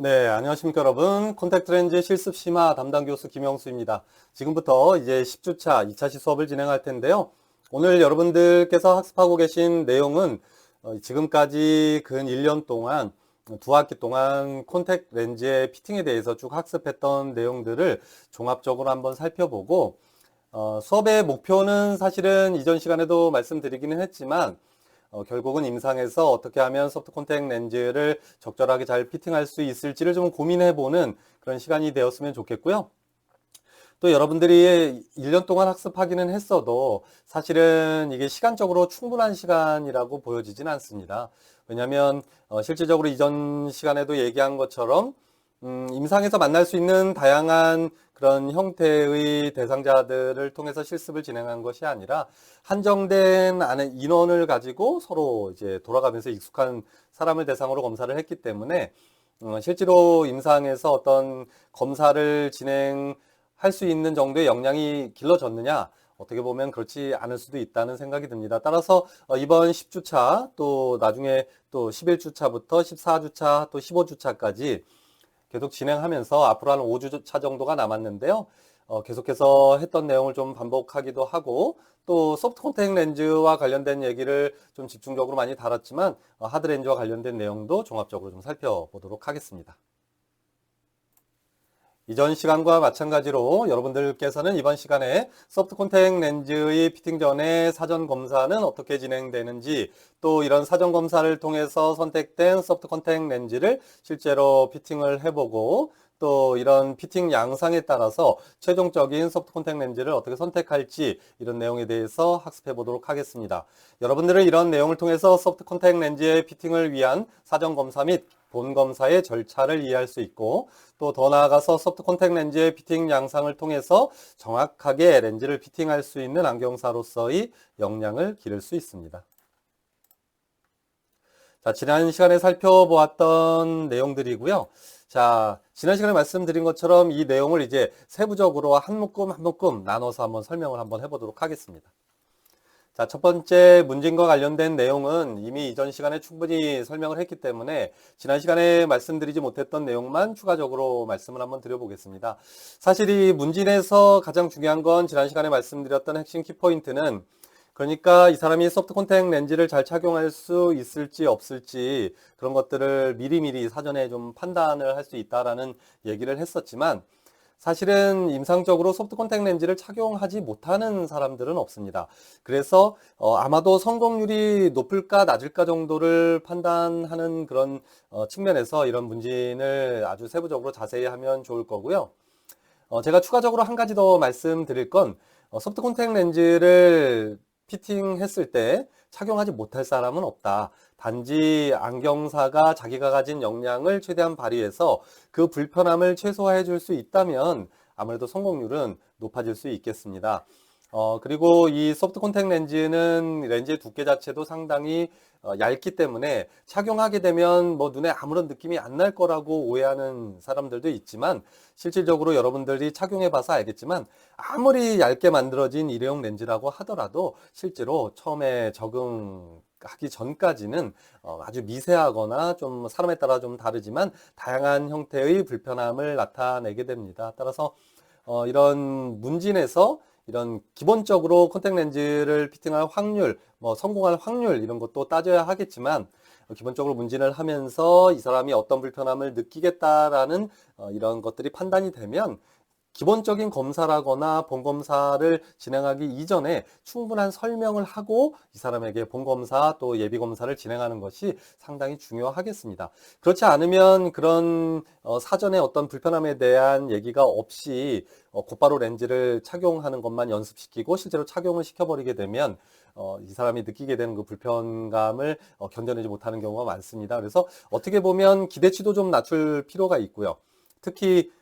네, 안녕하십니까 여러분. 콘택트렌즈 실습 심화 담당 교수 김영수입니다. 지금부터 이제 10주차 2차시 수업을 진행할 텐데요. 오늘 여러분들께서 학습하고 계신 내용은 지금까지 근 1년 동안 두 학기 동안 콘택트렌즈의 피팅에 대해서 쭉 학습했던 내용들을 종합적으로 한번 살펴보고 수업의 목표는 사실은 이전 시간에도 말씀드리기는 했지만 결국은 임상에서 어떻게 하면 소프트 콘택트 렌즈를 적절하게 잘 피팅할 수 있을지를 좀 고민해보는 그런 시간이 되었으면 좋겠고요. 또 여러분들이 1년 동안 학습하기는 했어도 사실은 이게 시간적으로 충분한 시간이라고 보여지진 않습니다. 왜냐하면 실질적으로 이전 시간에도 얘기한 것처럼 임상에서 만날 수 있는 다양한 그런 형태의 대상자들을 통해서 실습을 진행한 것이 아니라 한정된 안에 인원을 가지고 서로 이제 돌아가면서 익숙한 사람을 대상으로 검사를 했기 때문에 실제로 임상에서 어떤 검사를 진행할 수 있는 정도의 역량이 길러졌느냐? 어떻게 보면 그렇지 않을 수도 있다는 생각이 듭니다. 따라서 이번 10주차 또 나중에 또 11주차부터 14주차 또 15주차까지 계속 진행하면서 앞으로 한 5주차 정도가 남았는데요. 계속해서 했던 내용을 좀 반복하기도 하고 또 소프트 콘택트 렌즈와 관련된 얘기를 좀 집중적으로 많이 다뤘지만 하드 렌즈와 관련된 내용도 종합적으로 좀 살펴보도록 하겠습니다. 이전 시간과 마찬가지로 여러분들께서는 이번 시간에 소프트 콘택트 렌즈의 피팅 전에 사전 검사는 어떻게 진행되는지 또 이런 사전 검사를 통해서 선택된 소프트 콘택트 렌즈를 실제로 피팅을 해보고 또 이런 피팅 양상에 따라서 최종적인 소프트 콘택트 렌즈를 어떻게 선택할지 이런 내용에 대해서 학습해 보도록 하겠습니다. 여러분들은 이런 내용을 통해서 소프트 콘택트 렌즈의 피팅을 위한 사전 검사 및 본 검사의 절차를 이해할 수 있고 또 더 나아가서 소프트 콘택트 렌즈의 피팅 양상을 통해서 정확하게 렌즈를 피팅할 수 있는 안경사로서의 역량을 기를 수 있습니다. 자, 지난 시간에 살펴보았던 내용들이고요. 자, 지난 시간에 말씀드린 것처럼 이 내용을 이제 세부적으로 한 묶음 한 묶음 나눠서 한번 설명을 한번 해보도록 하겠습니다. 자, 첫 번째 문진과 관련된 내용은 이미 이전 시간에 충분히 설명을 했기 때문에 지난 시간에 말씀드리지 못했던 내용만 추가적으로 말씀을 한번 드려보겠습니다. 사실 이 문진에서 가장 중요한 건 지난 시간에 말씀드렸던 핵심 키포인트는 그러니까 이 사람이 소프트 콘택트 렌즈를 잘 착용할 수 있을지 없을지 그런 것들을 미리미리 사전에 좀 판단을 할 수 있다라는 얘기를 했었지만 사실은 임상적으로 소프트 콘택트 렌즈를 착용하지 못하는 사람들은 없습니다. 그래서 아마도 성공률이 높을까 낮을까 정도를 판단하는 그런 측면에서 이런 문진을 아주 세부적으로 자세히 하면 좋을 거고요. 제가 추가적으로 한 가지 더 말씀드릴 건 소프트 콘택트 렌즈를 피팅했을 때 착용하지 못할 사람은 없다. 단지 안경사가 자기가 가진 역량을 최대한 발휘해서 그 불편함을 최소화해 줄 수 있다면 아무래도 성공률은 높아질 수 있겠습니다. 그리고 이 소프트 콘택트 렌즈는 렌즈의 두께 자체도 상당히 얇기 때문에 착용하게 되면 뭐 눈에 아무런 느낌이 안 날 거라고 오해하는 사람들도 있지만 실질적으로 여러분들이 착용해 봐서 알겠지만 아무리 얇게 만들어진 일회용 렌즈라고 하더라도 실제로 처음에 적응하기 전까지는 아주 미세하거나 좀 사람에 따라 좀 다르지만 다양한 형태의 불편함을 나타내게 됩니다. 따라서 이런 문진에서 이런 기본적으로 콘택트 렌즈를 피팅할 확률, 뭐 성공할 확률 이런 것도 따져야 하겠지만 기본적으로 문진을 하면서 이 사람이 어떤 불편함을 느끼겠다라는 이런 것들이 판단이 되면 기본적인 검사라거나 본검사를 진행하기 이전에 충분한 설명을 하고 이 사람에게 본검사 또 예비검사를 진행하는 것이 상당히 중요하겠습니다. 그렇지 않으면 그런 사전에 어떤 불편함에 대한 얘기가 없이 곧바로 렌즈를 착용하는 것만 연습시키고 실제로 착용을 시켜버리게 되면 이 사람이 느끼게 되는 그 불편감을 견뎌내지 못하는 경우가 많습니다. 그래서 어떻게 보면 기대치도 좀 낮출 필요가 있고요. 특히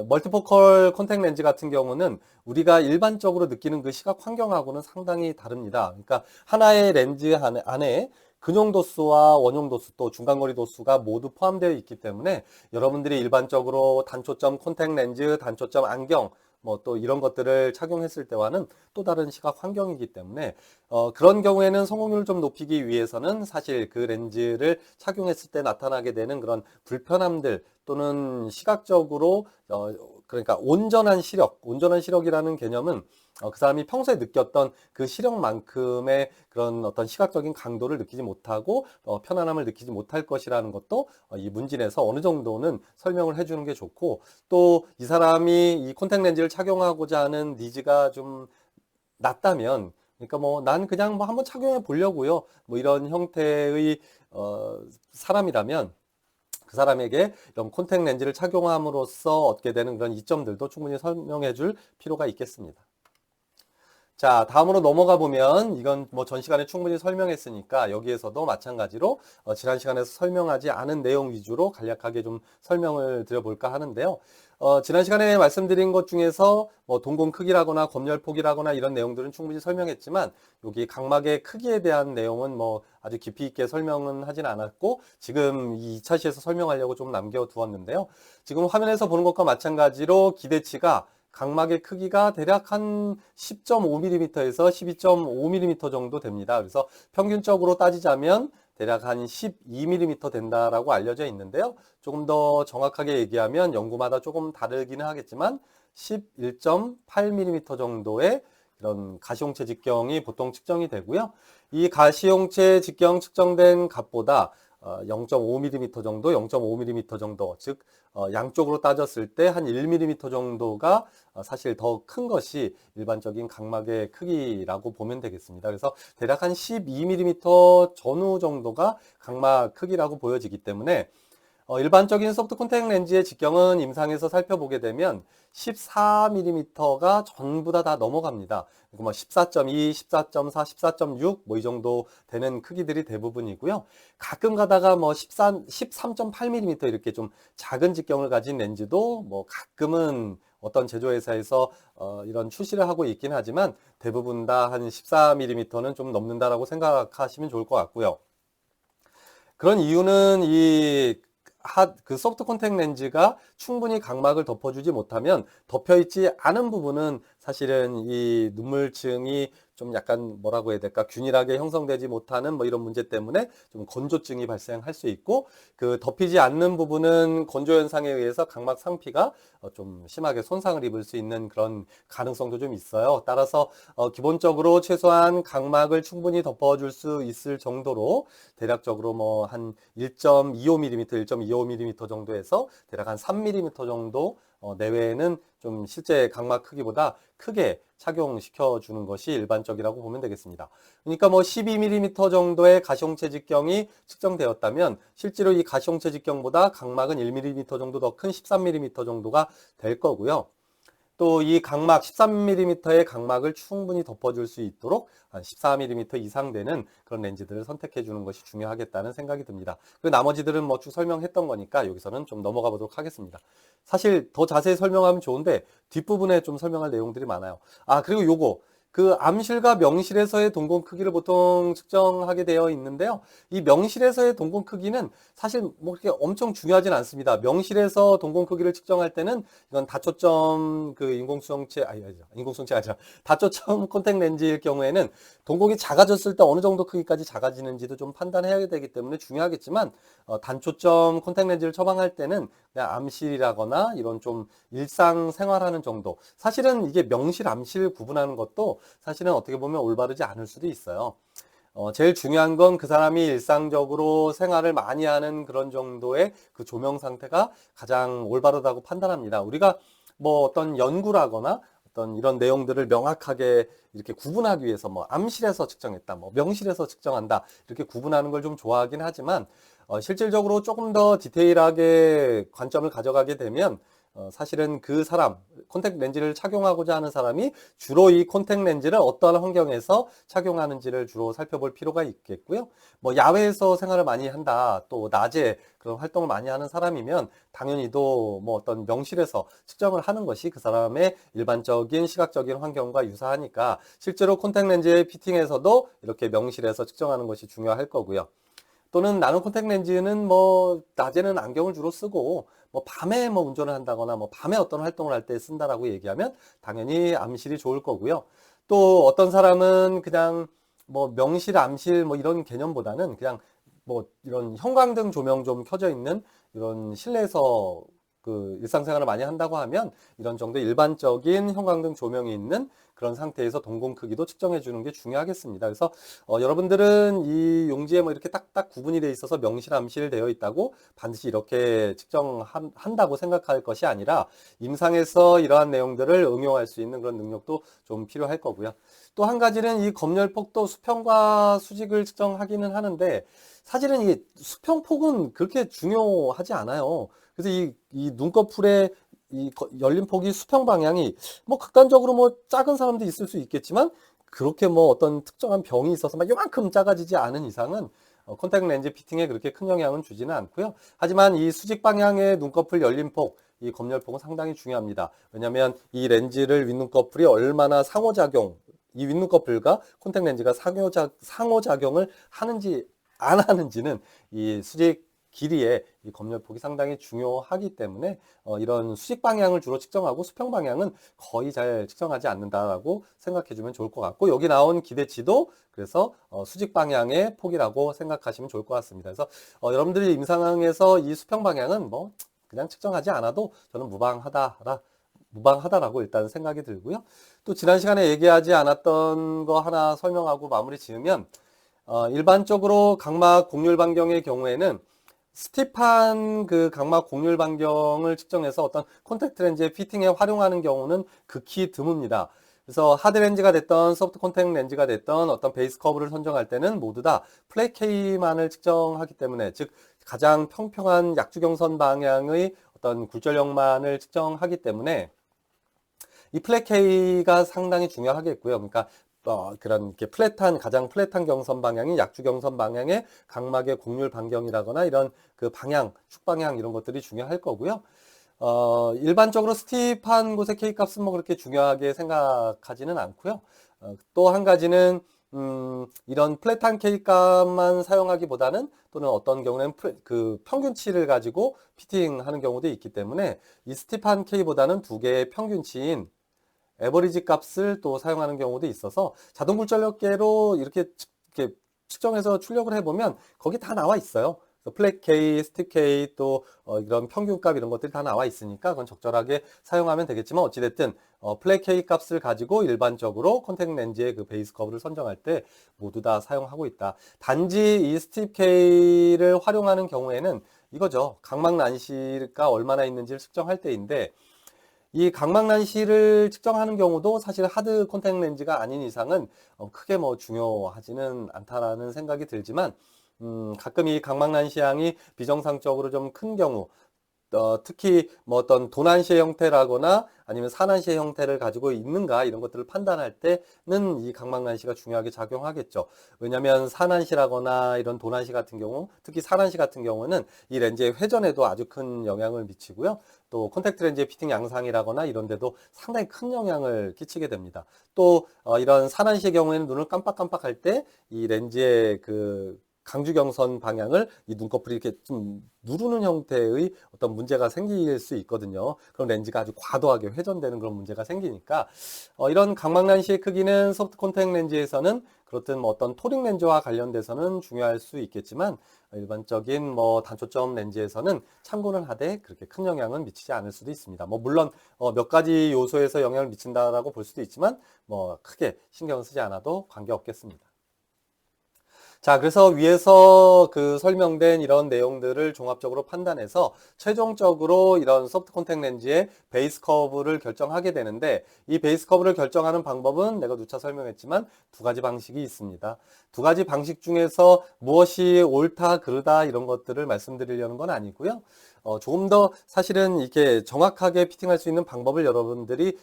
멀티포컬 콘택트 렌즈 같은 경우는 우리가 일반적으로 느끼는 그 시각 환경하고는 상당히 다릅니다. 그러니까 하나의 렌즈 안에 근용 도수와 원용 도수 또 중간거리 도수가 모두 포함되어 있기 때문에 여러분들이 일반적으로 단초점 콘택트 렌즈, 단초점 안경 뭐 또 이런 것들을 착용했을 때와는 또 다른 시각 환경이기 때문에 그런 경우에는 성공률을 좀 높이기 위해서는 사실 그 렌즈를 착용했을 때 나타나게 되는 그런 불편함들 또는 시각적으로 그러니까 온전한 시력이라는 개념은 그 사람이 평소에 느꼈던 그 시력만큼의 그런 어떤 시각적인 강도를 느끼지 못하고 편안함을 느끼지 못할 것이라는 것도 이 문진에서 어느 정도는 설명을 해주는 게 좋고, 또 이 사람이 이 콘택 렌즈를 착용하고자 하는 니즈가 좀 낮다면, 그러니까 뭐 난 그냥 뭐 한번 착용해 보려고요, 뭐 이런 형태의 사람이라면 그 사람에게 이런 콘택 렌즈를 착용함으로써 얻게 되는 그런 이점들도 충분히 설명해 줄 필요가 있겠습니다. 자, 다음으로 넘어가 보면 이건 뭐 전 시간에 충분히 설명했으니까 여기에서도 마찬가지로 지난 시간에서 설명하지 않은 내용 위주로 간략하게 좀 설명을 드려볼까 하는데요. 지난 시간에 말씀드린 것 중에서 뭐 동공 크기라거나 검열폭이라거나 이런 내용들은 충분히 설명했지만 여기 각막의 크기에 대한 내용은 뭐 아주 깊이 있게 설명은 하진 않았고 지금 이 2차 시에서 설명하려고 좀 남겨두었는데요. 지금 화면에서 보는 것과 마찬가지로 기대치가 각막의 크기가 대략 한 10.5mm에서 12.5mm 정도 됩니다. 그래서 평균적으로 따지자면 대략 한 12mm 된다라고 알려져 있는데요. 조금 더 정확하게 얘기하면 연구마다 조금 다르기는 하겠지만 11.8mm 정도의 이런 가시용체 직경이 보통 측정이 되고요. 이 가시용체 직경 측정된 값보다 0.5mm 정도, 0.5mm 정도, 즉 양쪽으로 따졌을 때 한 1mm 정도가 사실 더 큰 것이 일반적인 각막의 크기라고 보면 되겠습니다. 그래서 대략 한 12mm 전후 정도가 각막 크기라고 보여지기 때문에 일반적인 소프트 콘택 렌즈의 직경은 임상에서 살펴보게 되면 14mm가 전부 다 넘어갑니다. 뭐 14.2, 14.4, 14.6 뭐 이 정도 되는 크기들이 대부분이고요. 가끔 가다가 뭐 13.8mm 이렇게 좀 작은 직경을 가진 렌즈도 뭐 가끔은 어떤 제조회사에서 이런 출시를 하고 있긴 하지만 대부분 다 한 14mm는 좀 넘는다라고 생각하시면 좋을 것 같고요. 그런 이유는 그 소프트 콘택 렌즈가 충분히 각막을 덮어주지 못하면 덮여있지 않은 부분은 사실은 이 눈물층이 좀 약간 뭐라고 해야 될까, 균일하게 형성되지 못하는 뭐 이런 문제 때문에 좀 건조증이 발생할 수 있고, 그 덮이지 않는 부분은 건조 현상에 의해서 각막 상피가 좀 심하게 손상을 입을 수 있는 그런 가능성도 좀 있어요. 따라서 기본적으로 최소한 각막을 충분히 덮어줄 수 있을 정도로 대략적으로 뭐 한 1.25mm, 1.25mm 정도에서 대략 한 3mm 정도 내외에는 좀 실제 각막 크기보다 크게 착용시켜 주는 것이 일반적이라고 보면 되겠습니다. 그러니까 뭐 12mm 정도의 가시용체 직경이 측정되었다면 실제로 이 가시용체 직경보다 각막은 1mm 정도 더 큰 13mm 정도가 될 거고요. 또 이 각막 13mm의 각막을 충분히 덮어줄 수 있도록 한 14mm 이상 되는 그런 렌즈들을 선택해 주는 것이 중요하겠다는 생각이 듭니다. 그 나머지들은 뭐 쭉 설명했던 거니까 여기서는 좀 넘어가 보도록 하겠습니다. 사실 더 자세히 설명하면 좋은데 뒷부분에 좀 설명할 내용들이 많아요. 그리고 요거 그 암실과 명실에서의 동공 크기를 보통 측정하게 되어 있는데요. 이 명실에서의 동공 크기는 사실 뭐 그렇게 엄청 중요하진 않습니다. 명실에서 동공 크기를 측정할 때는 이건 다초점 그 인공수정체 아니라 다초점 콘택 렌즈일 경우에는 동공이 작아졌을 때 어느 정도 크기까지 작아지는지도 좀 판단해야 되기 때문에 중요하겠지만 단초점 콘택 렌즈를 처방할 때는 그냥 암실이라거나 이런 좀 일상 생활하는 정도, 사실은 이게 명실, 암실 구분하는 것도 사실은 어떻게 보면 올바르지 않을 수도 있어요. 제일 중요한 건 그 사람이 일상적으로 생활을 많이 하는 그런 정도의 그 조명 상태가 가장 올바르다고 판단합니다. 우리가 뭐 어떤 연구라거나 어떤 이런 내용들을 명확하게 이렇게 구분하기 위해서 뭐 암실에서 측정했다, 뭐 명실에서 측정한다 이렇게 구분하는 걸 좀 좋아하긴 하지만 실질적으로 조금 더 디테일하게 관점을 가져가게 되면 사실은 그 사람, 콘택 렌즈를 착용하고자 하는 사람이 주로 이 콘택 렌즈를 어떠한 환경에서 착용하는지를 주로 살펴볼 필요가 있겠고요. 뭐 야외에서 생활을 많이 한다, 또 낮에 그런 활동을 많이 하는 사람이면 당연히도 뭐 어떤 명실에서 측정을 하는 것이 그 사람의 일반적인 시각적인 환경과 유사하니까 실제로 콘택 렌즈의 피팅에서도 이렇게 명실에서 측정하는 것이 중요할 거고요. 또는 나는 콘택 렌즈는 뭐 낮에는 안경을 주로 쓰고 뭐 밤에 뭐 운전을 한다거나 뭐 밤에 어떤 활동을 할 때 쓴다라고 얘기하면 당연히 암실이 좋을 거고요. 또 어떤 사람은 그냥 뭐 명실, 암실 뭐 이런 개념보다는 그냥 뭐 이런 형광등 조명 좀 켜져 있는 이런 실내에서 그 일상생활을 많이 한다고 하면 이런 정도 일반적인 형광등 조명이 있는 그런 상태에서 동공 크기도 측정해 주는 게 중요하겠습니다. 그래서 여러분들은 이 용지에 뭐 이렇게 딱딱 구분이 돼 있어서 명실, 암실 되어 있다고 반드시 이렇게 측정한다고 생각할 것이 아니라 임상에서 이러한 내용들을 응용할 수 있는 그런 능력도 좀 필요할 거고요. 또 한 가지는 이 검열폭도 수평과 수직을 측정하기는 하는데 사실은 이 수평폭은 그렇게 중요하지 않아요. 그래서 이 눈꺼풀의 이 열린 폭이 수평 방향이 뭐 극단적으로 뭐 작은 사람도 있을 수 있겠지만 그렇게 뭐 어떤 특정한 병이 있어서 막 요만큼 작아지지 않은 이상은 콘택트 렌즈 피팅에 그렇게 큰 영향은 주지는 않고요. 하지만 이 수직 방향의 눈꺼풀 열린 폭, 이 검열폭은 상당히 중요합니다. 왜냐하면 이 렌즈를 윗눈꺼풀이 얼마나 상호작용, 이 윗눈꺼풀과 콘택트 렌즈가 상호작용을 하는지 안 하는지는 이 수직 길이의 이 검열폭이 상당히 중요하기 때문에 이런 수직 방향을 주로 측정하고 수평 방향은 거의 잘 측정하지 않는다라고 생각해 주면 좋을 것 같고 여기 나온 기대치도 그래서 수직 방향의 폭이라고 생각하시면 좋을 것 같습니다. 그래서 여러분들이 임상에서 이 수평 방향은 뭐 그냥 측정하지 않아도 저는 무방하다라고 일단 생각이 들고요. 또 지난 시간에 얘기하지 않았던 거 하나 설명하고 마무리 지으면 일반적으로 각막 곡률 반경의 경우에는 스티프한 그 각막 곡률 반경을 측정해서 어떤 콘택트 렌즈의 피팅에 활용하는 경우는 극히 드뭅니다. 그래서 하드 렌즈가 됐던 소프트 콘택트 렌즈가 됐던 어떤 베이스 커브를 선정할 때는 모두 다 플랫 K만을 측정하기 때문에 즉 가장 평평한 약주경선 방향의 어떤 굴절력만을 측정하기 때문에 이 플랫 K가 상당히 중요하겠고요. 그러니까 그런 이렇게 가장 플랫한 경선 방향이 약주 경선 방향의 각막의 곡률 반경이라거나 이런 그 방향, 축 방향 이런 것들이 중요할 거고요. 일반적으로 스티프한 곳의 K 값은 뭐 그렇게 중요하게 생각하지는 않고요. 또 한 가지는 이런 플랫한 K 값만 사용하기보다는 또는 어떤 경우는 그 평균치를 가지고 피팅하는 경우도 있기 때문에 이 스티프한 K보다는 두 개의 평균치인 에버리지 값을 또 사용하는 경우도 있어서 자동 굴절력계로 이렇게 측정해서 출력을 해보면 거기 다 나와 있어요. 플랫 K, 스틱 K 또 이런 평균값 이런 것들이 다 나와 있으니까 그건 적절하게 사용하면 되겠지만 어찌됐든 플랫 K 값을 가지고 일반적으로 콘택트 렌즈의 그 베이스 커브를 선정할 때 모두 다 사용하고 있다. 단지 이 스틱 K를 활용하는 경우에는 이거죠. 각막 난시가 얼마나 있는지를 측정할 때인데 이 각막난시를 측정하는 경우도 사실 하드 콘택트 렌즈가 아닌 이상은 크게 뭐 중요하지는 않다라는 생각이 들지만 가끔 이 각막난시양이 비정상적으로 좀 큰 경우 특히 뭐 어떤 도난시의 형태라거나 아니면 산난시의 형태를 가지고 있는가 이런 것들을 판단할 때는 이 각막난시가 중요하게 작용하겠죠. 왜냐하면 산난시라거나 이런 도난시 같은 경우, 특히 산난시 같은 경우는 이 렌즈의 회전에도 아주 큰 영향을 미치고요. 또 콘택트 렌즈의 피팅 양상이라거나 이런 데도 상당히 큰 영향을 끼치게 됩니다. 또 이런 산난시의 경우에는 눈을 깜빡깜빡할 때 이 렌즈의 그 강주경선 방향을 이 눈꺼풀이 이렇게 좀 누르는 형태의 어떤 문제가 생길 수 있거든요. 그럼 렌즈가 아주 과도하게 회전되는 그런 문제가 생기니까 이런 각막난시의 크기는 소프트 콘택트 렌즈에서는 그렇든 뭐 어떤 토링 렌즈와 관련돼서는 중요할 수 있겠지만 일반적인 뭐 단초점 렌즈에서는 참고는 하되 그렇게 큰 영향은 미치지 않을 수도 있습니다. 뭐 물론 몇 가지 요소에서 영향을 미친다라고 볼 수도 있지만 뭐 크게 신경 쓰지 않아도 관계 없겠습니다. 자, 그래서 위에서 그 설명된 이런 내용들을 종합적으로 판단해서 최종적으로 이런 소프트 콘택트 렌즈의 베이스 커브를 결정하게 되는데 이 베이스 커브를 결정하는 방법은 내가 누차 설명했지만 두 가지 방식이 있습니다. 두 가지 방식 중에서 무엇이 옳다, 그르다 이런 것들을 말씀드리려는 건 아니고요. 조금 더 사실은 이렇게 정확하게 피팅할 수 있는 방법을 여러분들이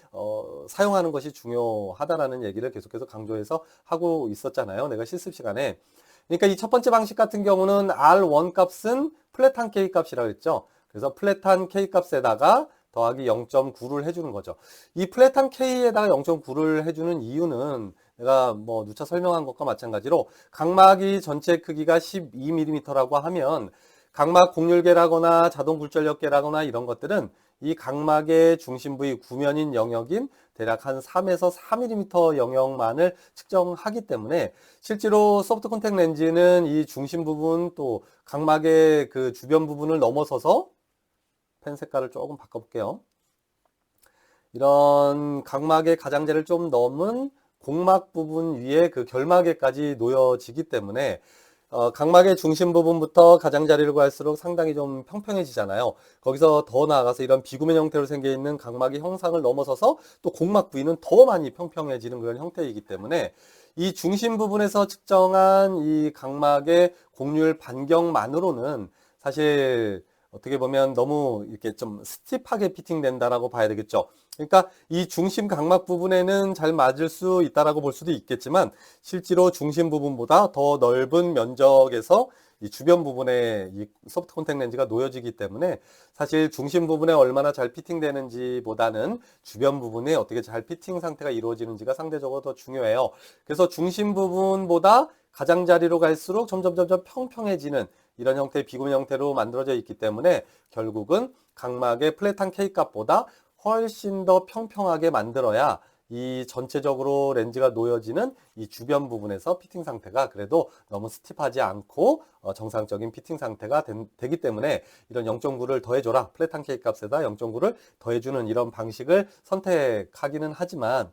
사용하는 것이 중요하다라는 얘기를 계속해서 강조해서 하고 있었잖아요. 내가 실습 시간에. 그러니까 이 첫 번째 방식 같은 경우는 R1 값은 플랫한 K 값이라고 했죠. 그래서 플랫한 K 값에다가 더하기 0.9를 해주는 거죠. 이 플랫한 K에다가 0.9를 해주는 이유는 내가 뭐 누차 설명한 것과 마찬가지로 각막이 전체 크기가 12mm라고 하면 각막 곡률계라거나 자동 굴절력계라거나 이런 것들은 이 각막의 중심 부위 구면인 영역인 대략 한 3에서 4mm 영역만을 측정하기 때문에 실제로 소프트 콘택트 렌즈는 이 중심 부분 또 각막의 그 주변 부분을 넘어서서 펜 색깔을 조금 바꿔볼게요. 이런 각막의 가장자리를 좀 넘은 공막 부분 위에 그 결막에까지 놓여지기 때문에 각막의 중심 부분부터 가장자리로 갈수록 상당히 좀 평평해지잖아요. 거기서 더 나아가서 이런 비구면 형태로 생겨 있는 각막의 형상을 넘어서서 또 공막 부위는 더 많이 평평해지는 그런 형태이기 때문에 이 중심 부분에서 측정한 이 각막의 곡률 반경만으로는 사실 어떻게 보면 너무 이렇게 좀 스티프하게 피팅된다라고 봐야 되겠죠. 그러니까 이 중심 각막 부분에는 잘 맞을 수 있다라고 볼 수도 있겠지만 실제로 중심 부분보다 더 넓은 면적에서 이 주변 부분에 이 소프트 콘택트 렌즈가 놓여지기 때문에 사실 중심 부분에 얼마나 잘 피팅되는지보다는 주변 부분에 어떻게 잘 피팅 상태가 이루어지는지가 상대적으로 더 중요해요. 그래서 중심 부분보다 가장자리로 갈수록 점점 평평해지는 이런 형태의 비구면 형태로 만들어져 있기 때문에 결국은 각막의 플랫한 K값보다 훨씬 더 평평하게 만들어야 이 전체적으로 렌즈가 놓여지는 이 주변 부분에서 피팅 상태가 그래도 너무 스티프하지 않고 정상적인 피팅 상태가 되기 때문에 이런 0.9를 더해줘라. 플랫한 K값에다 0.9를 더해주는 이런 방식을 선택하기는 하지만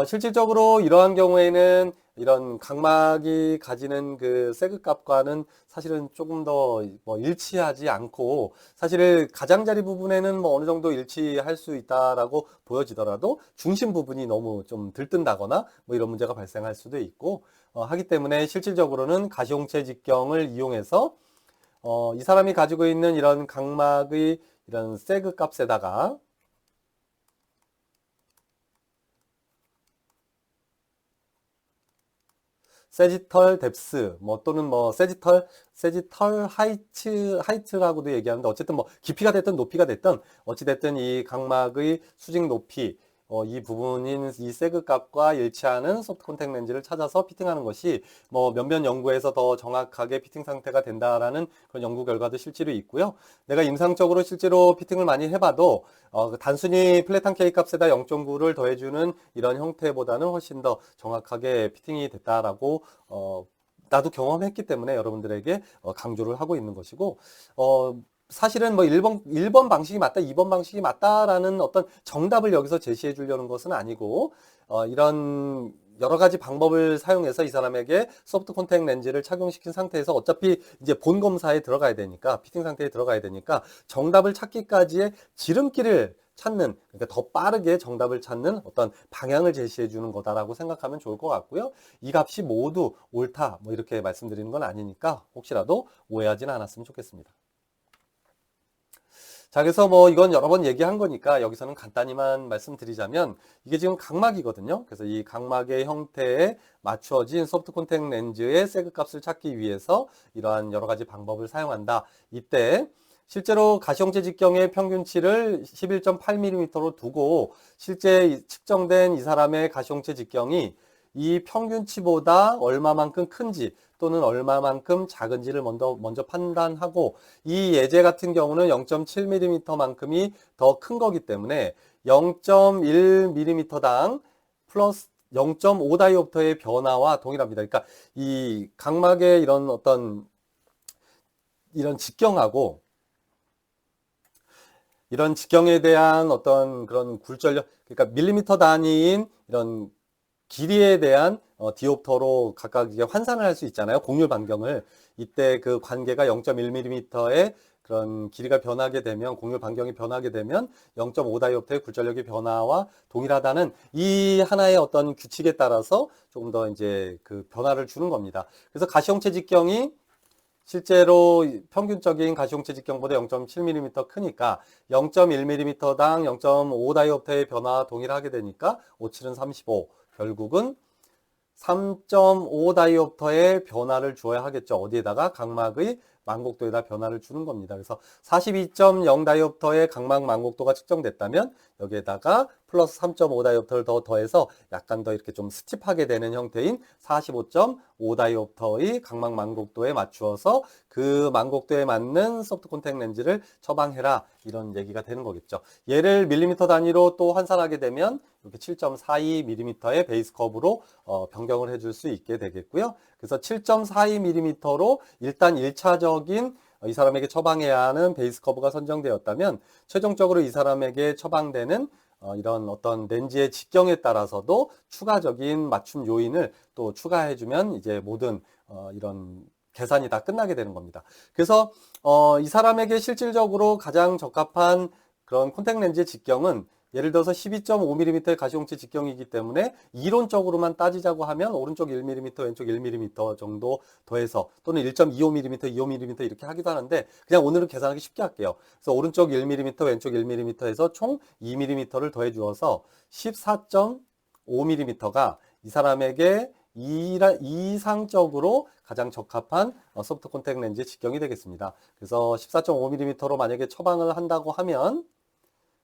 실질적으로 이러한 경우에는 이런 각막이 가지는 그 세그값과는 사실은 조금 더 일치하지 않고 사실 가장자리 부분에는 어느 정도 일치할 수 있다라고 보여지더라도 중심 부분이 너무 좀 들뜬다거나 이런 문제가 발생할 수도 있고 하기 때문에 실질적으로는 가시홍채 직경을 이용해서 이 사람이 가지고 있는 이런 각막의 이런 세그값에다가 세지털 뎁스 또는 세지털 하이트라고도 얘기하는데 어쨌든 깊이가 됐든 높이가 됐든 어찌 됐든 이 각막의 수직 높이 이 부분인 이 세그 값과 일치하는 소프트 콘택트 렌즈를 찾아서 피팅하는 것이 몇몇 연구에서 더 정확하게 피팅 상태가 된다라는 그런 연구 결과도 실제로 있고요. 내가 임상적으로 실제로 피팅을 많이 해봐도 단순히 플랫한 K 값에다 0.9를 더해주는 이런 형태보다는 훨씬 더 정확하게 피팅이 됐다라고 나도 경험했기 때문에 여러분들에게 강조를 하고 있는 것이고 사실은 1번 방식이 맞다, 2번 방식이 맞다라는 어떤 정답을 여기서 제시해 주려는 것은 아니고, 이런 여러 가지 방법을 사용해서 이 사람에게 소프트 콘택트 렌즈를 착용시킨 상태에서 어차피 이제 본 검사에 들어가야 되니까, 피팅 상태에 들어가야 되니까 정답을 찾기까지의 지름길을 찾는, 그러니까 더 빠르게 정답을 찾는 어떤 방향을 제시해 주는 거다라고 생각하면 좋을 것 같고요. 이 값이 모두 옳다, 이렇게 말씀드리는 건 아니니까 혹시라도 오해하지는 않았으면 좋겠습니다. 자, 그래서 이건 여러 번 얘기한 거니까 여기서는 간단히만 말씀드리자면 이게 지금 각막이거든요. 그래서 이 각막의 형태에 맞추어진 소프트 콘택트 렌즈의 세그 값을 찾기 위해서 이러한 여러 가지 방법을 사용한다. 이때 실제로 가시형체 직경의 평균치를 11.8mm로 두고 실제 측정된 이 사람의 가시형체 직경이 이 평균치보다 얼마만큼 큰지 또는 얼마만큼 작은지를 먼저 판단하고 이 예제 같은 경우는 0.7mm만큼이 더 큰 거기 때문에 0.1mm당 플러스 0.5 다이옵터의 변화와 동일합니다. 그러니까 이 각막의 이런 어떤 이런 직경하고 이런 직경에 대한 어떤 그런 굴절력, 그러니까 밀리미터 단위인 이런 길이에 대한 디옵터로 각각 이제 환산을 할 수 있잖아요. 곡률 반경을. 이때 그 관계가 0.1mm의 그런 길이가 변하게 되면, 곡률 반경이 변하게 되면 0.5 다이옵터의 굴절력의 변화와 동일하다는 이 하나의 어떤 규칙에 따라서 조금 더 이제 그 변화를 주는 겁니다. 그래서 가시형체 직경이 실제로 평균적인 가시형체 직경보다 0.7mm 크니까 0.1mm당 0.5 다이옵터의 변화와 동일하게 되니까 5, 7은 35. 결국은 3.5 다이옵터의 변화를 주어야 하겠죠. 어디에다가? 각막의 망곡도에다 변화를 주는 겁니다. 그래서 42.0 다이옵터의 각막 망곡도가 측정됐다면 여기에다가 플러스 3.5 다이옵터를 더 더해서 약간 더 이렇게 좀 스tip하게 되는 형태인 45.5 다이옵터의 각막 만곡도에 맞추어서 그 만곡도에 맞는 소프트 콘택 렌즈를 처방해라, 이런 얘기가 되는 거겠죠. 얘를 밀리미터 단위로 또 환산하게 되면 이렇게 7.42mm의 베이스 컵으로 변경을 해줄 수 있게 되겠고요. 그래서 7.42mm로 일단 1차적인 이 사람에게 처방해야 하는 베이스 커브가 선정되었다면 최종적으로 이 사람에게 처방되는 이런 어떤 렌즈의 직경에 따라서도 추가적인 맞춤 요인을 또 추가해주면 이제 모든 이런 계산이 다 끝나게 되는 겁니다. 그래서 이 사람에게 실질적으로 가장 적합한 그런 콘택 렌즈의 직경은 예를 들어서 12.5mm의 가시용치 직경이기 때문에 이론적으로만 따지자고 하면 오른쪽 1mm, 왼쪽 1mm 정도 더해서 또는 1.25mm, 2mm 이렇게 하기도 하는데 그냥 오늘은 계산하기 쉽게 할게요. 그래서 오른쪽 1mm, 왼쪽 1mm 해서 총 2mm를 더해 주어서 14.5mm가 이 사람에게 이상적으로 가장 적합한 소프트 콘택 렌즈의 직경이 되겠습니다. 그래서 14.5mm로 만약에 처방을 한다고 하면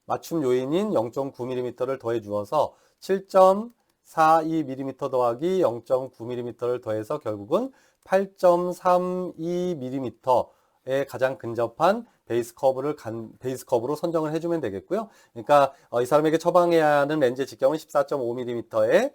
맞춤 요인인 0.9mm를 더해 주어서 7.42mm 더하기 0.9mm를 더해서 결국은 8.32mm에 가장 근접한 베이스 컵으로 선정을 해주면 되겠고요. 그러니까 이 사람에게 처방해야 하는 렌즈의 직경은 14.5mm에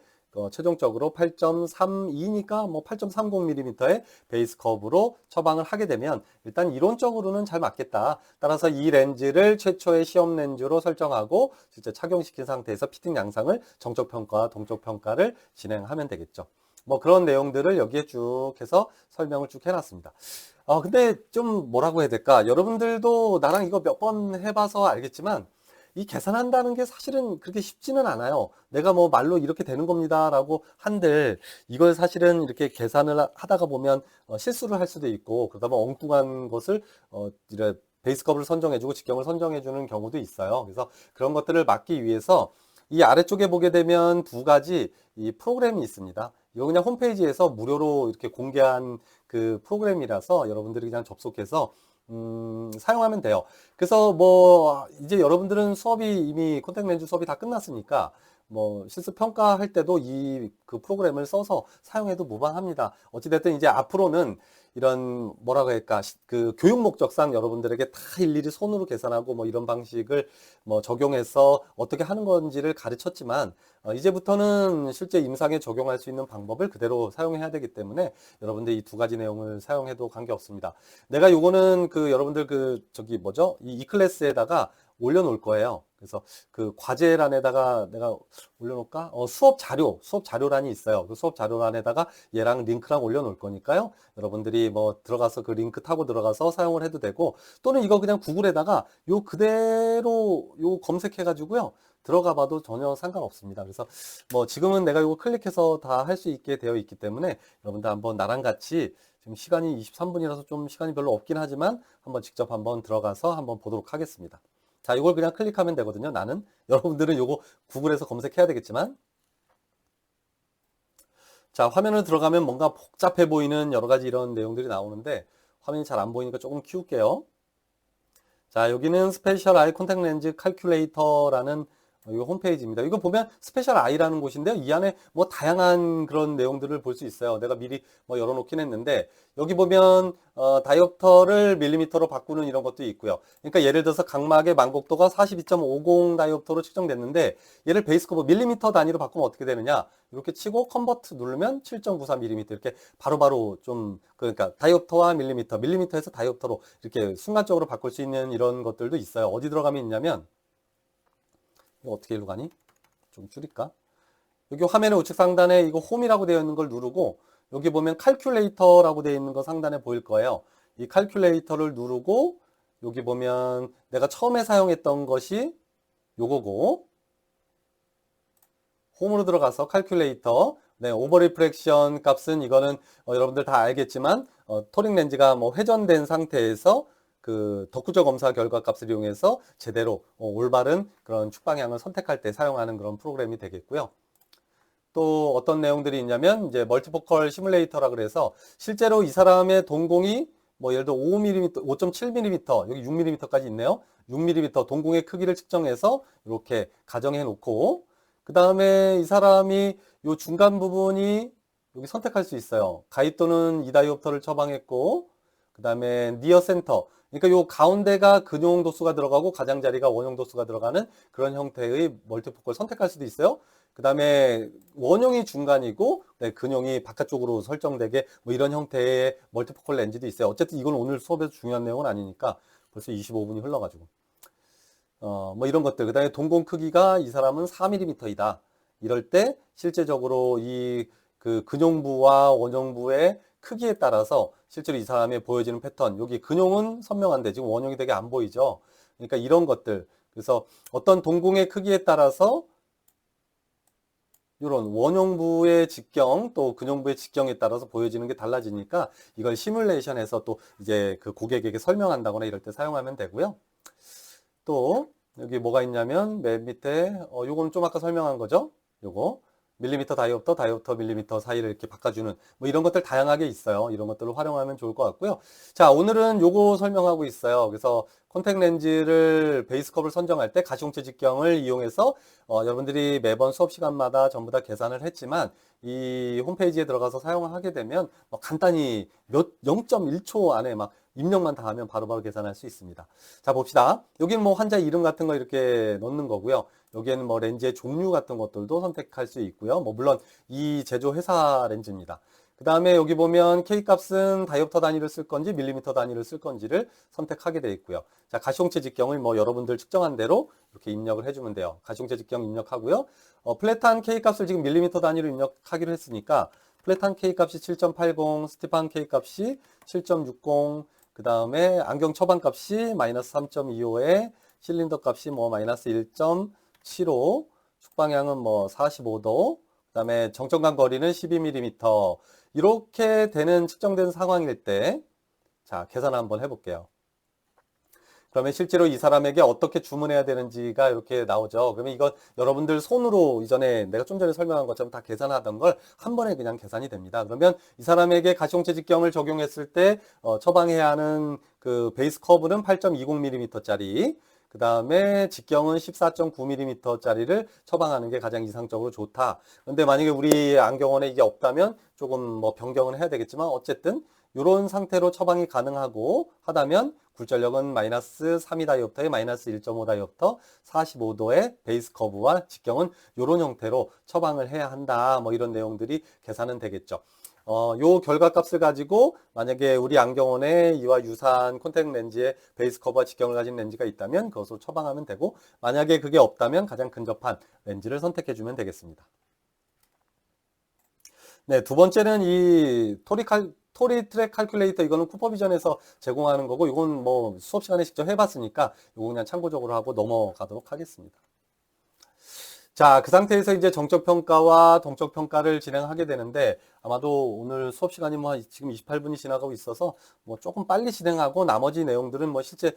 최종적으로 8.32니까 뭐 8.30mm의 베이스 컵으로 처방을 하게 되면 일단 이론적으로는 잘 맞겠다. 따라서 이 렌즈를 최초의 시험 렌즈로 설정하고 실제 착용시킨 상태에서 피팅 양상을 정적 평가와 동적 평가를 진행하면 되겠죠. 뭐 그런 내용들을 여기에 쭉 해서 설명을 쭉 해놨습니다. 근데 좀 뭐라고 해야 될까? 여러분들도 나랑 이거 몇 번 해봐서 알겠지만 이 계산한다는 게 사실은 그렇게 쉽지는 않아요. 내가 뭐 말로 이렇게 되는 겁니다 라고 한들 이걸 사실은 이렇게 계산을 하다가 보면 실수를 할 수도 있고 그러다 보면 엉뚱한 것을 이래 베이스컵을 선정해주고 직경을 선정해주는 경우도 있어요. 그래서 그런 것들을 막기 위해서 이 아래쪽에 보게 되면 두 가지 이 프로그램이 있습니다. 이거 그냥 홈페이지에서 무료로 이렇게 공개한 그 프로그램이라서 여러분들이 그냥 접속해서 사용하면 돼요. 그래서 뭐 이제 여러분들은 수업이 이미 콘택 렌즈 수업이 다 끝났으니까 뭐 실습 평가할 때도 이 그 프로그램을 써서 사용해도 무방합니다. 어찌됐든 이제 앞으로는 이런 뭐라고 할까 그 교육 목적상 여러분들에게 다 일일이 손으로 계산하고 뭐 이런 방식을 뭐 적용해서 어떻게 하는 건지를 가르쳤지만 이제부터는 실제 임상에 적용할 수 있는 방법을 그대로 사용해야 되기 때문에 여러분들 이 두 가지 내용을 사용해도 관계없습니다. 내가 요거는 그 여러분들 그 저기 뭐죠? 이 클래스에다가 올려놓을 거예요. 그래서 그 과제란에다가 내가 올려놓을까? 수업 자료란이 있어요. 그 수업 자료란에다가 얘랑 링크랑 올려놓을 거니까요. 여러분들이 뭐 들어가서 그 링크 타고 들어가서 사용을 해도 되고 또는 이거 그냥 구글에다가 요 그대로 요 검색해가지고요. 들어가 봐도 전혀 상관없습니다. 그래서 뭐 지금은 내가 이거 클릭해서 다 할 수 있게 되어 있기 때문에 여러분들 한번 나랑 같이 지금 시간이 23분이라서 좀 시간이 별로 없긴 하지만 한번 직접 한번 들어가서 한번 보도록 하겠습니다. 자, 이걸 그냥 클릭하면 되거든요. 나는. 여러분들은 요거 구글에서 검색해야 되겠지만. 자, 화면을 들어가면 뭔가 복잡해 보이는 여러 가지 이런 내용들이 나오는데 화면이 잘 안 보이니까 조금 키울게요. 자, 여기는 스페셜 아이 콘택 렌즈 칼큘레이터라는 이 홈페이지입니다. 이거 보면 스페셜 아이라는 곳인데요. 이 안에 뭐 다양한 그런 내용들을 볼 수 있어요. 내가 미리 뭐 열어놓긴 했는데 여기 보면 다이옵터를 밀리미터로 바꾸는 이런 것도 있고요. 그러니까 예를 들어서 각막의 만곡도가 42.50 다이옵터로 측정됐는데 얘를 베이스커브 밀리미터 단위로 바꾸면 어떻게 되느냐? 이렇게 치고 컨버트 누르면 7.94mm 이렇게 바로바로 좀 그러니까 다이옵터와 밀리미터에서 다이옵터로 이렇게 순간적으로 바꿀 수 있는 이런 것들도 있어요. 어디 들어가면 있냐면 이거 어떻게 일로 가니? 좀 줄일까? 여기 화면의 우측 상단에 이거 홈이라고 되어 있는 걸 누르고 여기 보면 칼큘레이터라고 되어 있는 거 상단에 보일 거예요. 이 칼큘레이터를 누르고 여기 보면 내가 처음에 사용했던 것이 요거고 홈으로 들어가서 칼큘레이터 네, 오버리프렉션 값은 이거는 여러분들 다 알겠지만 토링 렌즈가 뭐 회전된 상태에서 그 덕후적 검사 결과 값을 이용해서 제대로 올바른 그런 축 방향을 선택할 때 사용하는 그런 프로그램이 되겠고요. 또 어떤 내용들이 있냐면 이제 멀티포컬 시뮬레이터라 그래서 실제로 이 사람의 동공이 뭐 예를 들어 5mm, 5.7mm, 여기 6mm까지 있네요. 6mm 동공의 크기를 측정해서 이렇게 가정해 놓고, 그 다음에 이 사람이 요 중간 부분이 여기 선택할 수 있어요. 가입 또는 이다이옵터를 처방했고, 그 다음에 니어 센터. 그러니까 요 가운데가 근용 도수가 들어가고 가장자리가 원형 도수가 들어가는 그런 형태의 멀티포컬 선택할 수도 있어요. 그 다음에 원형이 중간이고 네, 근용이 바깥쪽으로 설정되게 뭐 이런 형태의 멀티포컬 렌즈도 있어요. 어쨌든 이건 오늘 수업에서 중요한 내용은 아니니까 벌써 25분이 흘러가지고 뭐 이런 것들. 그 다음에 동공 크기가 이 사람은 4mm이다. 이럴 때 실제적으로 이 그 근용부와 원형부의 크기에 따라서 실제로 이 사람의 보여지는 패턴, 여기 근용은 선명한데 지금 원형이 되게 안 보이죠. 그러니까 이런 것들. 그래서 어떤 동공의 크기에 따라서 이런 원형부의 직경 또 근형부의 직경에 따라서 보여지는 게 달라지니까 이걸 시뮬레이션해서 또 이제 그 고객에게 설명한다거나 이럴 때 사용하면 되고요. 또 여기 뭐가 있냐면 맨 밑에 요거는 좀 아까 설명한 거죠. 요거 밀리미터 다이옵터 밀리미터 사이를 이렇게 바꿔주는 뭐 이런 것들 다양하게 있어요. 이런 것들을 활용하면 좋을 것 같고요. 자, 오늘은 요거 설명하고 있어요. 그래서 콘택 렌즈를 베이스컵을 선정할 때 가시홍채 직경을 이용해서 여러분들이 매번 수업 시간마다 전부 다 계산을 했지만 이 홈페이지에 들어가서 사용하게 되면 뭐 간단히 0.1초 안에 막 입력만 다 하면 바로바로 계산할 수 있습니다. 자, 봅시다. 여기는 뭐 환자 이름 같은 거 이렇게 넣는 거고요. 여기에는 뭐 렌즈의 종류 같은 것들도 선택할 수 있고요. 뭐 물론 이 제조 회사 렌즈입니다. 그 다음에 여기 보면 K값은 다이옵터 단위를 쓸 건지 밀리미터 단위를 쓸 건지를 선택하게 되어 있고요. 자, 가시홍채 직경을 뭐 여러분들 측정한 대로 이렇게 입력을 해주면 돼요. 가시홍채 직경 입력하고요. 플랫한 K값을 지금 밀리미터 단위로 입력하기로 했으니까 플랫한 K값이 7.80, 스티판 K값이 7.60, 그 다음에 안경 처방값이 마이너스 3.25에 실린더 값이 뭐 마이너스 1.75, 축방향은 뭐 45도, 그 다음에 정점간 거리는 12mm. 이렇게 되는 측정된 상황일 때, 자, 계산 한번 해볼게요. 그러면 실제로 이 사람에게 어떻게 주문해야 되는지가 이렇게 나오죠. 그러면 이건 여러분들 손으로 이전에 내가 좀 전에 설명한 것처럼 다 계산하던 걸 한 번에 그냥 계산이 됩니다. 그러면 이 사람에게 가시홍채 직경을 적용했을 때 처방해야 하는 그 베이스 커브는 8.20mm짜리, 그 다음에 직경은 14.9mm짜리를 처방하는 게 가장 이상적으로 좋다. 그런데 만약에 우리 안경원에 이게 없다면 조금 뭐 변경은 해야 되겠지만 어쨌든 이런 상태로 처방이 가능하고 하다면 굴절력은 마이너스 3이 다이옵터에 마이너스 1.5 다이옵터, 45도의 베이스 커브와 직경은 이런 형태로 처방을 해야 한다. 뭐 이런 내용들이 계산은 되겠죠. 요 결과값을 가지고 만약에 우리 안경원에 이와 유사한 콘택 렌즈의 베이스 커브와 직경을 가진 렌즈가 있다면 그것으로 처방하면 되고, 만약에 그게 없다면 가장 근접한 렌즈를 선택해 주면 되겠습니다. 네, 두 번째는 이 토리 트랙 칼큘레이터, 이거는 쿠퍼비전에서 제공하는 거고, 이건 뭐 수업 시간에 직접 해봤으니까 이거 그냥 참고적으로 하고 넘어가도록 하겠습니다. 자, 그 상태에서 이제 정적 평가와 동적 평가를 진행하게 되는데, 아마도 오늘 수업 시간이 뭐 지금 28분이 지나가고 있어서 뭐 조금 빨리 진행하고 나머지 내용들은 뭐 실제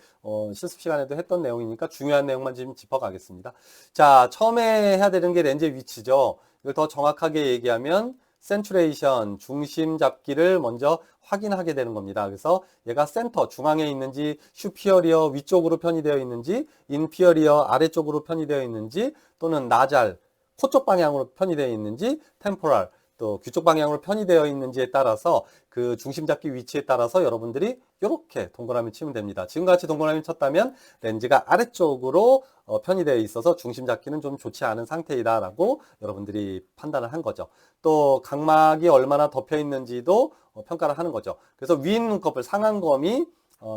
실습 시간에도 했던 내용이니까 중요한 내용만 지금 짚어가겠습니다. 자, 처음에 해야 되는 게 렌즈의 위치죠. 이걸 더 정확하게 얘기하면 센츄레이션, 중심 잡기를 먼저 확인하게 되는 겁니다. 그래서 얘가 센터, 중앙에 있는지, 슈피어리어 위쪽으로 편의되어 있는지, 인피어리어 아래쪽으로 편의되어 있는지, 또는 나잘, 코 쪽 방향으로 편의되어 있는지, 템포랄, 또 귀 쪽 방향으로 편의되어 있는지에 따라서 그 중심 잡기 위치에 따라서 여러분들이 이렇게 동그라미 치면 됩니다. 지금같이 동그라미 쳤다면 렌즈가 아래쪽으로 편의되어 있어서 중심 잡기는 좀 좋지 않은 상태이다라고 여러분들이 판단을 한 거죠. 또 각막이 얼마나 덮여 있는지도 평가를 하는 거죠. 그래서 위 눈꺼풀 상안검이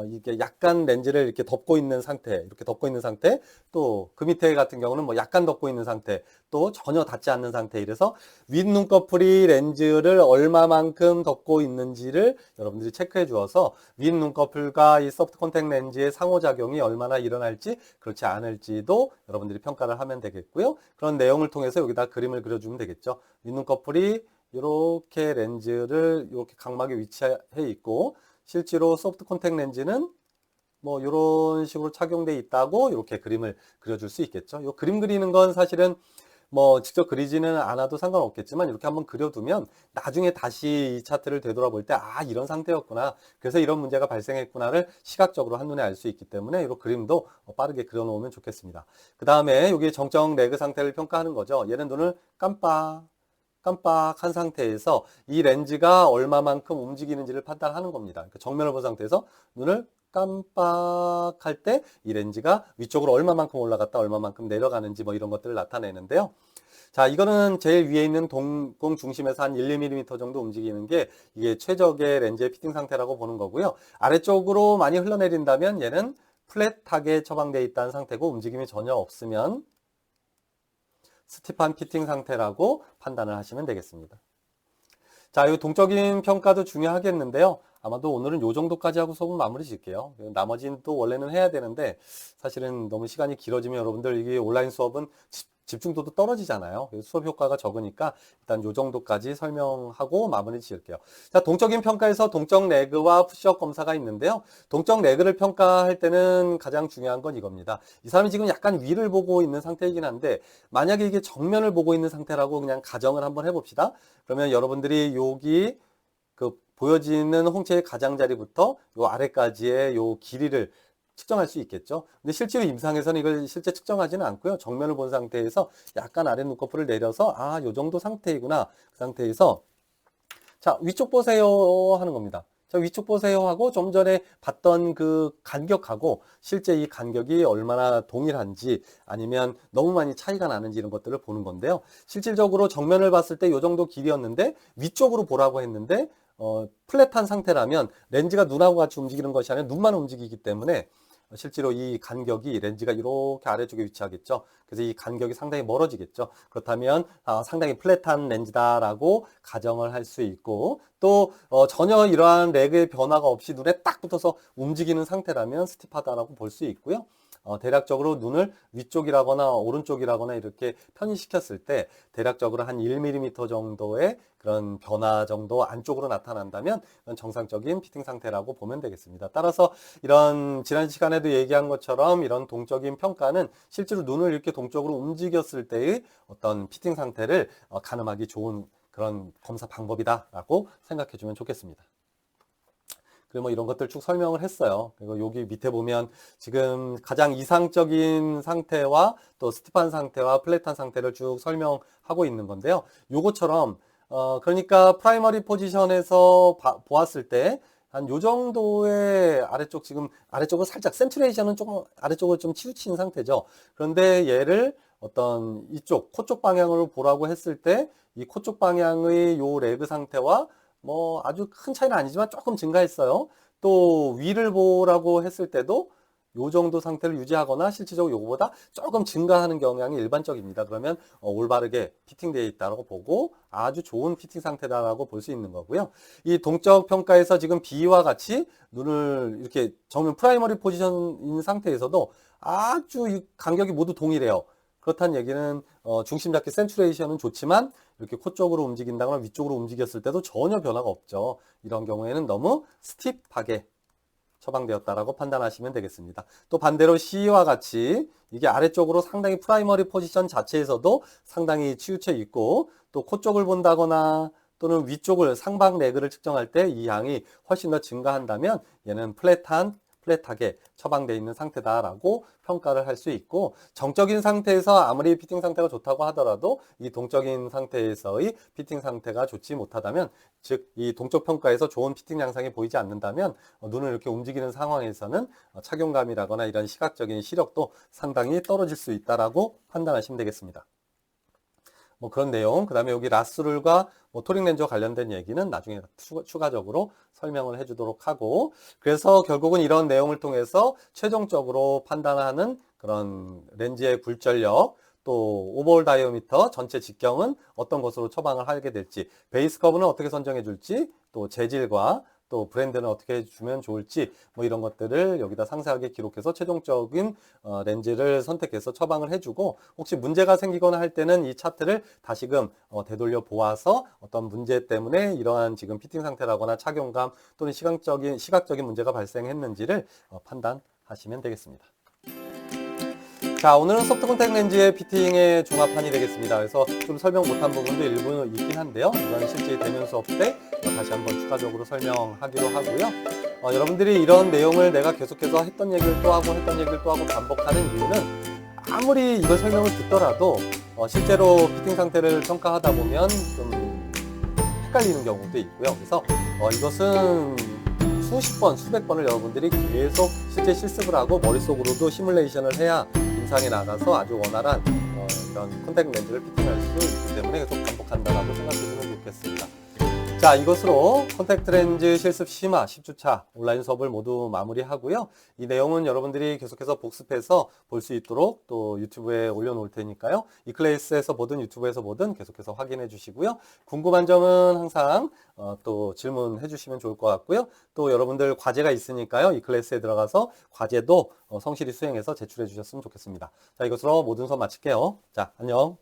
이게 약간 렌즈를 이렇게 덮고 있는 상태, 이렇게 덮고 있는 상태, 또 그 밑에 같은 경우는 뭐 약간 덮고 있는 상태, 또 전혀 닿지 않는 상태. 이래서 윗 눈꺼풀이 렌즈를 얼마만큼 덮고 있는지를 여러분들이 체크해 주어서 윗 눈꺼풀과 이 소프트 콘택 렌즈의 상호작용이 얼마나 일어날지 그렇지 않을지도 여러분들이 평가를 하면 되겠고요. 그런 내용을 통해서 여기다 그림을 그려주면 되겠죠. 윗 눈꺼풀이 이렇게 렌즈를 이렇게 각막에 위치해 있고, 실제로 소프트 콘택 렌즈는 뭐 이런 식으로 착용돼 있다고 이렇게 그림을 그려줄 수 있겠죠. 이 그림 그리는 건 사실은 뭐 직접 그리지는 않아도 상관없겠지만 이렇게 한번 그려두면 나중에 다시 이 차트를 되돌아볼 때 아, 이런 상태였구나. 그래서 이런 문제가 발생했구나를 시각적으로 한눈에 알 수 있기 때문에 이런 그림도 빠르게 그려놓으면 좋겠습니다. 그 다음에 여기 정적 레그 상태를 평가하는 거죠. 얘는 눈을 깜빡한 상태에서 이 렌즈가 얼마만큼 움직이는지를 판단하는 겁니다. 그러니까 정면을 본 상태에서 눈을 깜빡할 때 이 렌즈가 위쪽으로 얼마만큼 올라갔다 얼마만큼 내려가는지 뭐 이런 것들을 나타내는데요. 자, 이거는 제일 위에 있는 동공 중심에서 한 1, 2mm 정도 움직이는 게 이게 최적의 렌즈의 피팅 상태라고 보는 거고요. 아래쪽으로 많이 흘러내린다면 얘는 플랫하게 처방되어 있다는 상태고 움직임이 전혀 없으면 스티프한 피팅 상태라고 판단을 하시면 되겠습니다. 자, 이 동적인 평가도 중요하겠는데요. 아마도 오늘은 요 정도까지 하고 수업은 마무리 짓게요. 나머지는 또 원래는 해야 되는데 사실은 너무 시간이 길어지면 여러분들 이게 온라인 수업은 집중도도 떨어지잖아요. 수업 효과가 적으니까 일단 요 정도까지 설명하고 마무리 지을게요. 자, 동적인 평가에서 동적 레그와 푸시업 검사가 있는데요. 동적 레그를 평가할 때는 가장 중요한 건 이겁니다. 이 사람이 지금 약간 위를 보고 있는 상태이긴 한데 만약에 이게 정면을 보고 있는 상태라고 그냥 가정을 한번 해봅시다. 그러면 여러분들이 여기 그 보여지는 홍채의 가장자리부터 요 아래까지의 요 길이를 측정할 수 있겠죠. 근데 실제로 임상에서는 이걸 실제 측정하지는 않고요. 정면을 본 상태에서 약간 아래 눈꺼풀을 내려서 아, 요 정도 상태이구나. 그 상태에서 자, 위쪽 보세요 하는 겁니다. 자, 위쪽 보세요 하고 좀 전에 봤던 그 간격하고 실제 이 간격이 얼마나 동일한지 아니면 너무 많이 차이가 나는지 이런 것들을 보는 건데요. 실질적으로 정면을 봤을 때 요 정도 길이였는데 위쪽으로 보라고 했는데 플랫한 상태라면 렌즈가 눈하고 같이 움직이는 것이 아니라 눈만 움직이기 때문에 실제로 이 간격이 렌즈가 이렇게 아래쪽에 위치하겠죠. 그래서 이 간격이 상당히 멀어지겠죠. 그렇다면 상당히 플랫한 렌즈다라고 가정을 할 수 있고 또 전혀 이러한 레그의 변화가 없이 눈에 딱 붙어서 움직이는 상태라면 스티프하다라고 볼 수 있고요. 대략적으로 눈을 위쪽이라거나 오른쪽이라거나 이렇게 편의시켰을 때 대략적으로 한 1mm 정도의 그런 변화 정도 안쪽으로 나타난다면 그건 정상적인 피팅 상태라고 보면 되겠습니다. 따라서 이런 지난 시간에도 얘기한 것처럼 이런 동적인 평가는 실제로 눈을 이렇게 동쪽으로 움직였을 때의 어떤 피팅 상태를 가늠하기 좋은 그런 검사 방법이다라고 생각해 주면 좋겠습니다. 그리고 뭐 이런 것들 쭉 설명을 했어요. 그리고 여기 밑에 보면 지금 가장 이상적인 상태와 또 스티프한 상태와 플랫한 상태를 쭉 설명하고 있는 건데요. 요것처럼 그러니까 프라이머리 포지션에서 보았을 때 한 요 정도의 아래쪽 지금 아래쪽은 살짝 센츄레이션은 조금 아래쪽을 좀 치우친 상태죠. 그런데 얘를 어떤 이쪽 코 쪽 방향으로 보라고 했을 때 이 코 쪽 방향의 요 레그 상태와 뭐 아주 큰 차이는 아니지만 조금 증가했어요. 또 위를 보라고 했을 때도 요 정도 상태를 유지하거나 실질적으로 요거보다 조금 증가하는 경향이 일반적입니다. 그러면 올바르게 피팅되어 있다고 보고 아주 좋은 피팅 상태다라고 볼 수 있는 거고요. 이 동적 평가에서 지금 B와 같이 눈을 이렇게 정면 프라이머리 포지션인 상태에서도 아주 이 간격이 모두 동일해요. 그렇다는 얘기는 중심 잡기 센츄레이션은 좋지만 이렇게 코 쪽으로 움직인다거나 위쪽으로 움직였을 때도 전혀 변화가 없죠. 이런 경우에는 너무 스티프하게 처방되었다라고 판단하시면 되겠습니다. 또 반대로 C와 같이 이게 아래쪽으로 상당히 프라이머리 포지션 자체에서도 상당히 치우쳐 있고 또 코 쪽을 본다거나 또는 위쪽을 상방 레그를 측정할 때 이 양이 훨씬 더 증가한다면 얘는 플랫하게 처방되어 있는 상태다라고 평가를 할 수 있고 정적인 상태에서 아무리 피팅 상태가 좋다고 하더라도 이 동적인 상태에서의 피팅 상태가 좋지 못하다면 즉 이 동적 평가에서 좋은 피팅 양상이 보이지 않는다면 눈을 이렇게 움직이는 상황에서는 착용감이라거나 이런 시각적인 시력도 상당히 떨어질 수 있다라고 판단하시면 되겠습니다. 뭐 그런 내용, 그 다음에 여기 라스룰과 토링 렌즈와 관련된 얘기는 나중에 추가적으로 설명을 해주도록 하고 그래서 결국은 이런 내용을 통해서 최종적으로 판단하는 그런 렌즈의 굴절력 또 오버올 다이어미터 전체 직경은 어떤 것으로 처방을 하게 될지 베이스 커브는 어떻게 선정해 줄지 또 재질과 또 브랜드는 어떻게 해주면 좋을지 뭐 이런 것들을 여기다 상세하게 기록해서 최종적인 렌즈를 선택해서 처방을 해주고 혹시 문제가 생기거나 할 때는 이 차트를 다시금 되돌려 보아서 어떤 문제 때문에 이러한 지금 피팅 상태라거나 착용감 또는 시각적인 문제가 발생했는지를 판단하시면 되겠습니다. 자, 오늘은 소프트 콘택트 렌즈의 피팅의 종합판이 되겠습니다. 그래서 좀 설명 못한 부분도 일부 있긴 한데요. 이건 실제 대면 수업 때 다시 한번 추가적으로 설명하기로 하고요. 여러분들이 이런 내용을 내가 계속해서 했던 얘기를 또 하고 했던 얘기를 또 하고 반복하는 이유는 아무리 이걸 설명을 듣더라도 실제로 피팅 상태를 평가하다 보면 좀 헷갈리는 경우도 있고요. 그래서 이것은 수십 번, 수백 번을 여러분들이 계속 실제 실습을 하고 머릿속으로도 시뮬레이션을 해야 임상에 나가서 아주 원활한 이런 콘택트 렌즈를 피팅할 수 있기 때문에 계속 반복한다라고 생각해주면 좋겠습니다. 자, 이것으로 콘택트 렌즈 실습 심화 10주차 온라인 수업을 모두 마무리하고요. 이 내용은 여러분들이 계속해서 복습해서 볼 수 있도록 또 유튜브에 올려놓을 테니까요. 이클래스에서 보든 유튜브에서 보든 계속해서 확인해 주시고요. 궁금한 점은 항상 또 질문해 주시면 좋을 것 같고요. 또 여러분들 과제가 있으니까요. 이클래스에 들어가서 과제도 성실히 수행해서 제출해 주셨으면 좋겠습니다. 자, 이것으로 모든 수업 마칠게요. 자, 안녕.